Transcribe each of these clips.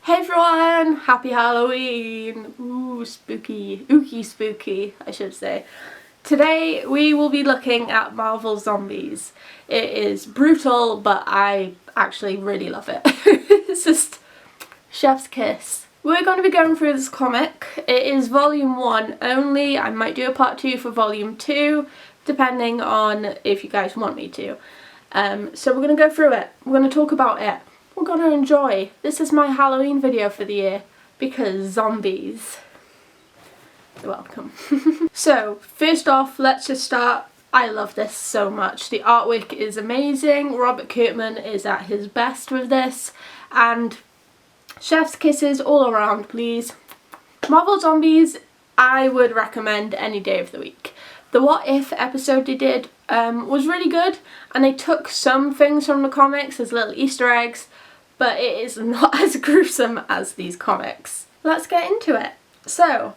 Hey everyone! Happy Halloween! Ooh, spooky. Ooky spooky, I should say. Today we will be looking at Marvel Zombies. It is brutal, but I actually really love it. It's just chef's kiss. We're going to be going through this comic. It is volume 1 only. I might do a part 2 for volume 2, depending on if you guys want me to. So we're going to go through it. We're going to talk about it. We're going to enjoy. This is my Halloween video for the year, because zombies. You're welcome. So, first off, let's just start. I love this so much. The artwork is amazing. Robert Kirkman is at his best with this. And chef's kisses all around, please. Marvel Zombies, I would recommend any day of the week. The What If episode they did was really good, and they took some things from the comics as little Easter eggs, but it is not as gruesome as these comics. Let's get into it. So,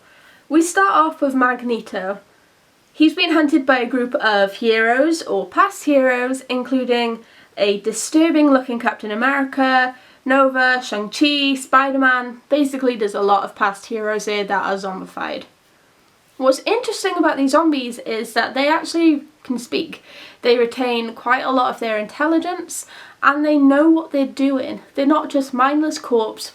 we start off with Magneto. He's been hunted by a group of heroes, or past heroes, including a disturbing looking Captain America, Nova, Shang-Chi, Spider-Man. Basically there's a lot of past heroes here that are zombified. What's interesting about these zombies is that they actually can speak. They retain quite a lot of their intelligence and they know what they're doing. They're not just mindless corpses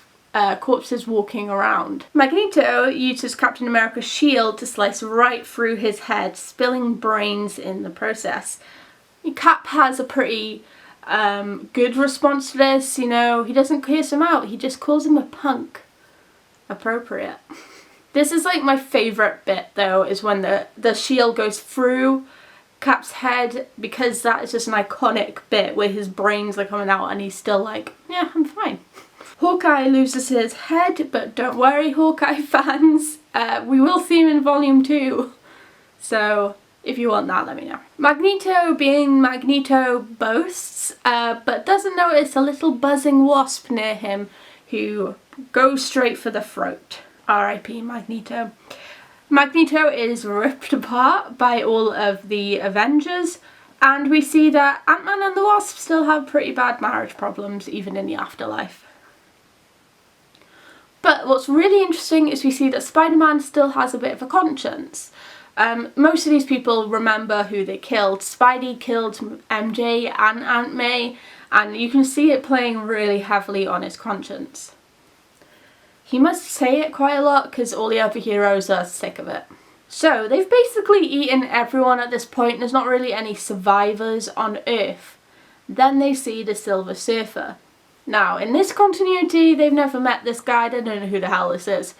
walking around. Magneto uses Captain America's shield to slice right through his head, spilling brains in the process. Cap has a pretty good response to this, you know. He doesn't curse him out, he just calls him a punk. Appropriate. This is like my favourite bit though, is when the shield goes through Cap's head, because that is just an iconic bit where his brains are coming out and he's still like, yeah, I'm fine. Hawkeye loses his head, but don't worry Hawkeye fans, we will see him in volume 2. So if you want that, let me know. Magneto, being Magneto, boasts, but doesn't notice a little buzzing wasp near him who goes straight for the throat. R.I.P. Magneto. Magneto is ripped apart by all of the Avengers, and we see that Ant-Man and the Wasp still have pretty bad marriage problems even in the afterlife. But what's really interesting is we see that Spider-Man still has a bit of a conscience. Most of these people remember who they killed. Spidey killed MJ and Aunt May, and you can see it playing really heavily on his conscience. He must say it quite a lot because all the other heroes are sick of it. So they've basically eaten everyone at this point. There's not really any survivors on Earth. Then they see the Silver Surfer. Now in this continuity they've never met this guy. They don't know who the hell this is.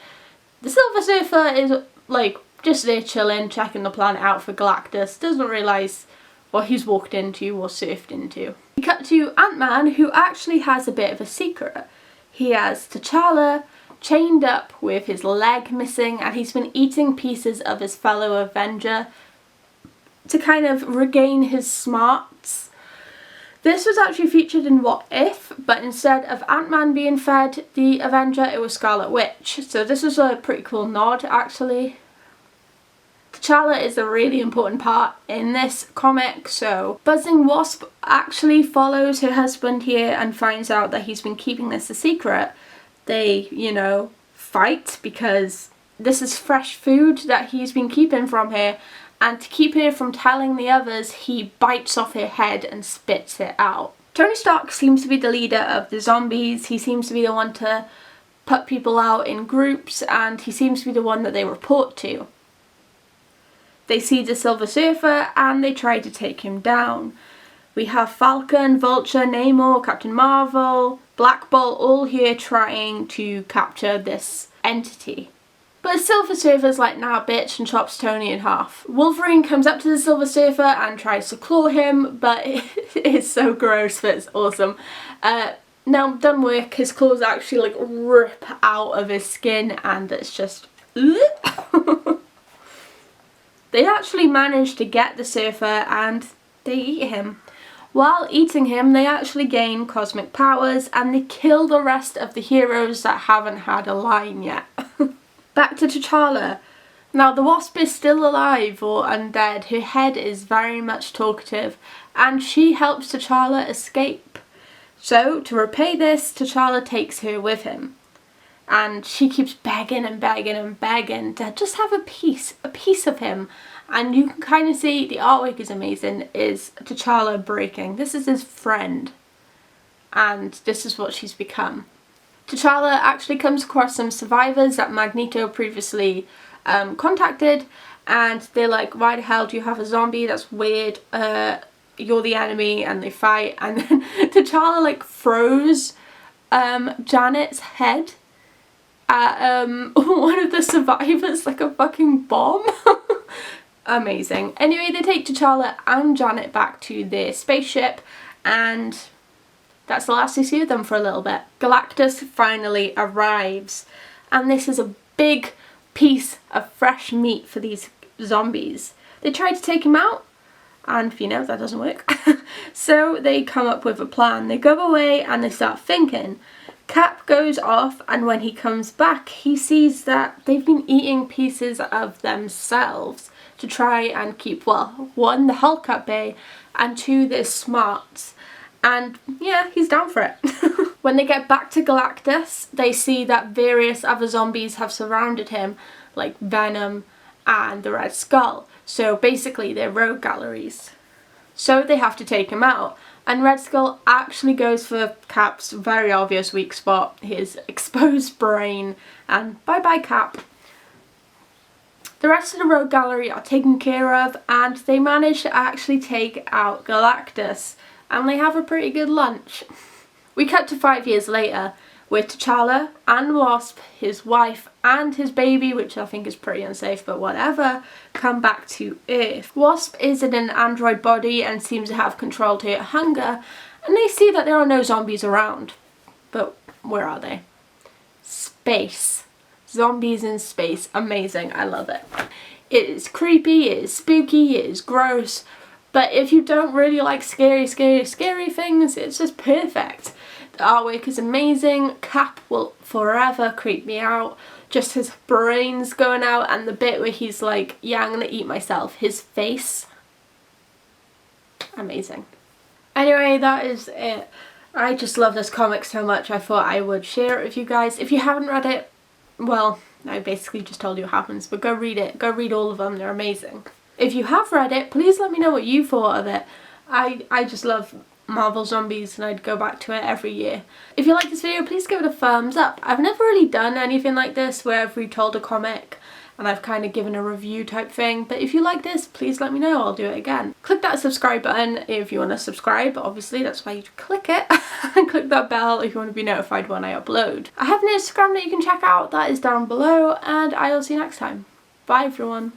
The Silver Surfer is like just there chilling, checking the planet out for Galactus. Doesn't realise what he's walked into or surfed into. We cut to Ant-Man, who actually has a bit of a secret. He has T'Challa chained up with his leg missing, and he's been eating pieces of his fellow Avenger to kind of regain his smarts. This was actually featured in What If, but instead of Ant-Man being fed the Avenger, it was Scarlet Witch. So this was a pretty cool nod actually. T'Challa is a really important part in this comic, so Buzzing Wasp actually follows her husband here and finds out that he's been keeping this a secret. They, you know, fight because this is fresh food that he's been keeping from her, and to keep her from telling the others, he bites off her head and spits it out. Tony Stark seems to be the leader of the zombies. He seems to be the one to put people out in groups, and he seems to be the one that they report to. They see the Silver Surfer and they try to take him down. We have Falcon, Vulture, Namor, Captain Marvel, Black Bolt all here trying to capture this entity. But the Silver Surfer's like, nah bitch, and chops Tony in half. Wolverine comes up to the Silver Surfer and tries to claw him, but it is so gross, but it's awesome. Now, done work, his claws actually like rip out of his skin and it's just... They actually manage to get the Surfer and they eat him. While eating him, they actually gain cosmic powers and they kill the rest of the heroes that haven't had a line yet. Back to T'Challa. Now the Wasp is still alive or undead. Her head is very much talkative and she helps T'Challa escape. So to repay this, T'Challa takes her with him. and she keeps begging and begging and begging to just have a piece of him. And you can kind of see the artwork is amazing, is T'Challa breaking. This is his friend, and this is what she's become. T'Challa actually comes across some survivors that Magneto previously contacted, and they're like, why the hell do you have a zombie? That's weird. You're the enemy. And they fight, and then T'Challa like throws Janet's head at one of the survivors like a fucking bomb. Amazing. Anyway, they take T'Challa and Janet back to their spaceship, and that's the last we see of them for a little bit. Galactus finally arrives, and this is a big piece of fresh meat for these zombies. They try to take him out, and you know, that doesn't work. So they come up with a plan. They go away and they start thinking. Cap goes off, and when he comes back, he sees that they've been eating pieces of themselves to try and keep, well, one, the Hulk at bay, and two, their smarts. And yeah, he's down for it. When they get back to Galactus, they see that various other zombies have surrounded him, like Venom and the Red Skull. So basically they're rogue galleries. So they have to take him out. And Red Skull actually goes for Cap's very obvious weak spot, his exposed brain, and bye bye Cap. The rest of the rogue gallery are taken care of, and they manage to actually take out Galactus, and they have a pretty good lunch. We cut to 5 years later, with T'Challa and Wasp, his wife and his baby, which I think is pretty unsafe, but whatever, come back to Earth. Wasp is in an android body and seems to have controlled her hunger, and they see that there are no zombies around. But where are they? Space. Zombies in space. Amazing. I love it. It is creepy, it is spooky, it is gross, but if you don't really like scary things, it's just perfect. The artwork is amazing. Cap will forever creep me out. Just his brains going out, and the bit where he's like, yeah, I'm gonna eat myself. His face. Amazing. Anyway, that is it. I just love this comic so much, I thought I would share it with you guys. If you haven't read it, well, I basically just told you what happens, but go read it. Go read all of them, they're amazing. If you have read it, please let me know what you thought of it. I just love Marvel Zombies, and I'd go back to it every year. If you like this video, please give it a thumbs up. I've never really done anything like this where I've retold a comic and I've kind of given a review type thing, but if you like this, please let me know, I'll do it again. Click that subscribe button if you want to subscribe, obviously that's why you click it, and click that bell if you want to be notified when I upload. I have an Instagram that you can check out, that is down below, and I'll see you next time. Bye everyone.